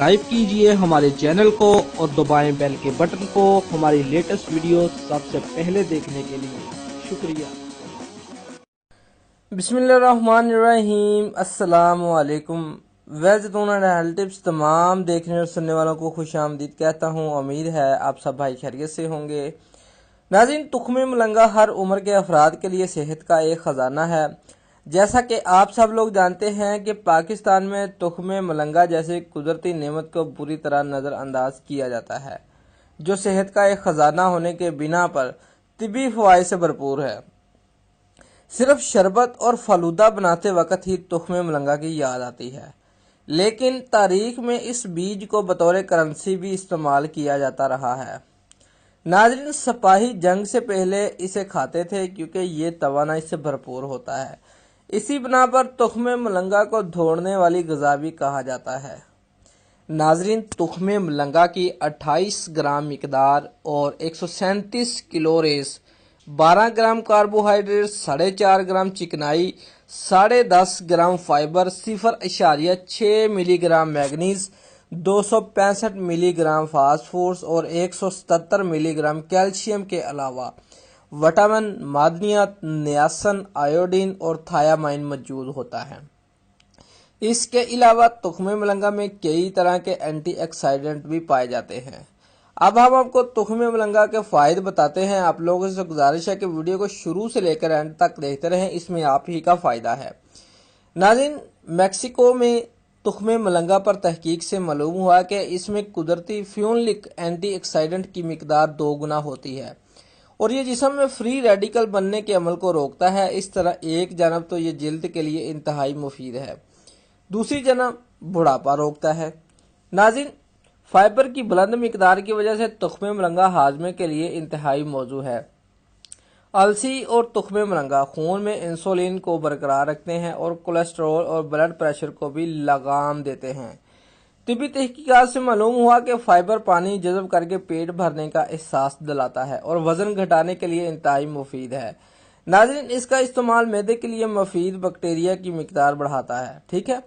Subscribe कीजिए हमारे channel को और दबाएं बेल के बटन को हमारी लेटेस्ट वीडियो सबसे पहले देखने के लिए। शुक्रिया। बिस्मिल्लाहिर्रहमानिर्रहीम। अस्सलाम वालेकुम। हेल्थ टिप्स तमाम देखने और सुनने वालों को खुश आमदीद कहता हूँ। उम्मीद है आप सब भाई खैरियत से होंगे। नाज़रीन, तुख्मे मलंगा हर उम्र के अफराद के लिए सेहत का एक ख़जाना है। जैसा कि आप सब लोग जानते हैं कि पाकिस्तान में तुख्मे मलंगा जैसे कुदरती नेमत को बुरी तरह नज़रअंदाज किया जाता है, जो सेहत का एक ख़जाना होने के बिना पर तिब्बी फ़वाइद से भरपूर है। सिर्फ शरबत और फलूदा बनाते वक्त ही तुख्मे मलंगा की याद आती है, लेकिन तारीख में इस बीज को बतौर करेंसी भी इस्तेमाल किया जाता रहा है। नाज़रीन, सिपाही जंग से पहले इसे खाते थे क्योंकि ये तवानाई से भरपूर होता है। इसी बिना पर तुख्मे मलंगा को दौड़ने वाली ग़िज़ा भी कहा जाता है। नाज़रीन, तुख्मे मलंगा की 28 ग्राम मिकदार और 137 कैलोरीज, 12 ग्राम कार्बोहाइड्रेट, 4.5 ग्राम चिकनाई, 10.5 gram fibre, 0.6 milligram manganese, 265 milligram phosphorus और 177 मिलीग्राम कैल्शियम के अलावा विटामिन, मादनियात, नियासिन, आयोडीन और थायामाइन मौजूद होता है। इसके अलावा तुख्मे मलंगा में कई तरह के एंटीऑक्सीडेंट भी पाए जाते हैं। अब हम आपको तुख्मे मलंगा के फायदे बताते हैं। आप लोगों से गुजारिश है कि वीडियो को शुरू से लेकर एंड तक देखते रहें, इसमें आप ही का फायदा है। नाज़रीन, मेक्सिको में तुख्मे मलंगा पर तहकीक से मालूम हुआ कि इसमें कुदरती फ्यूनलिक एंटीऑक्सीडेंट की मिकदार 2 गुना होती है और ये जिस्म में फ्री रेडिकल बनने के अमल को रोकता है। इस तरह एक जानब तो ये जिल्द के लिए इंतहाई मुफीद है, दूसरी जानब बुढ़ापा रोकता है। नाज़रीन, फाइबर की बुलंद मिकदार की वजह से तुख्मे मलंगा हाजमे के लिए इंतहाई मौजू है। अलसी और तुख्मे मलंगा खून में इंसुलिन को बरकरार रखते हैं और कोलेस्ट्रॉल और ब्लड प्रेशर को भी लगाम देते हैं। तिब्बी तहकीकात से मालूम हुआ कि फाइबर पानी जज़ब करके पेट भरने का एहसास दिलाता है और वजन घटाने के लिए इंतहाई मुफीद है। नाज़रीन, इसका इस्तेमाल मैदे के लिए मुफीद बैक्टीरिया की मिकदार बढ़ाता है। ठीक है,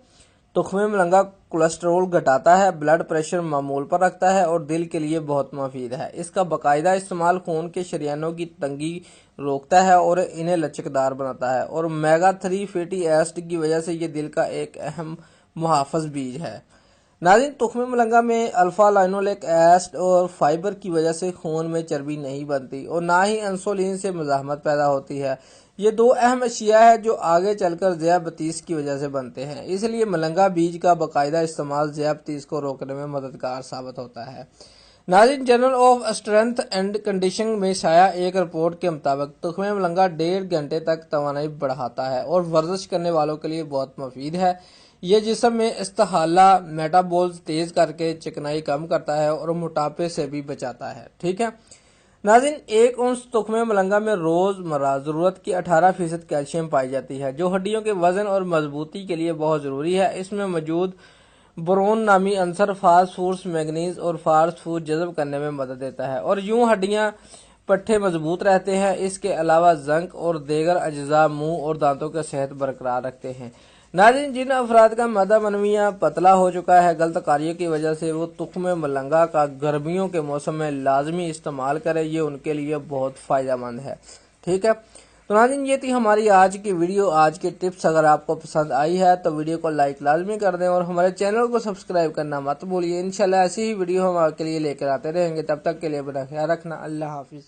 तुख्मे मलंगा कोलेस्ट्रॉल घटाता है, ब्लड प्रेशर मामूल पर रखता है और दिल के लिए बहुत मुफीद है। इसका बाकायदा इस्तेमाल खून के शरियानों की तंगी रोकता है और इन्हें लचकदार बनाता है और ओमेगा 3 फैटी एसिड की वजह से ये दिल का एक अहम मुहाफ़िज़ बीज है। नाज़रीन, तुख्मे मलंगा में अल्फा लाइनोलेक एसिड और फाइबर की वजह से खून में चर्बी नहीं बनती और ना ही इंसुलिन से मुज़ाहमत पैदा होती है। ये 2 अहम अशिया है जो आगे चलकर ज़ियाबतीस की वजह से बनते हैं। इसलिए मलंगा बीज का बाकायदा इस्तेमाल ज़ियाबतीस को रोकने में मददगार साबित होता है। नाज़रीन, journal of strength and conditioning में शाया एक रिपोर्ट के मुताबिक तुख्मे मलंगा 1.5 घंटे तक तवानाई बढ़ाता है और वर्जिश करने वालों के लिए बहुत मुफीद है। ये जिस्म में इस्तेहाला मेटाबॉल्स तेज करके चिकनाई कम करता है और मोटापे से भी बचाता है। ठीक है नाज़रीन, 1 औंस तुख्मे मलंगा में रोज़मर्रा ज़रूरत की 18% कैल्शियम पाई जाती है, जो हड्डियों के वजन और मजबूती के लिए बहुत ज़रूरी है। इसमें मौजूद बोरोन नामी अंसर फास्फोरस, मैग्नीज और फास्ट फूड जज़ब करने में मदद देता है और यूं हड्डियां पट्टे मजबूत रहते हैं। इसके अलावा जंक और दीगर अज्जा मुंह और दांतों की सेहत बरकरार रखते हैं। नाज़रीन, जिन अफराद का मैदा मनविया पतला हो चुका है गलत कार्यों की वजह से, वो तुख्मे मलंगा का गर्मियों के मौसम में लाजमी इस्तेमाल करें, ये उनके लिए बहुत फ़ायदेमंद है। ठीक है, तो नाज़रीन, ये थी हमारी आज की वीडियो, आज की टिप्स। अगर आपको पसंद आई है तो वीडियो को लाइक लाजमी कर दें और हमारे चैनल को सब्सक्राइब करना मत भूलिए। इंशाल्लाह ऐसी ही वीडियो हम आपके लिए लेकर आते रहेंगे। तब तक के लिए अपना ख्याल रखना। अल्लाह हाफिज़।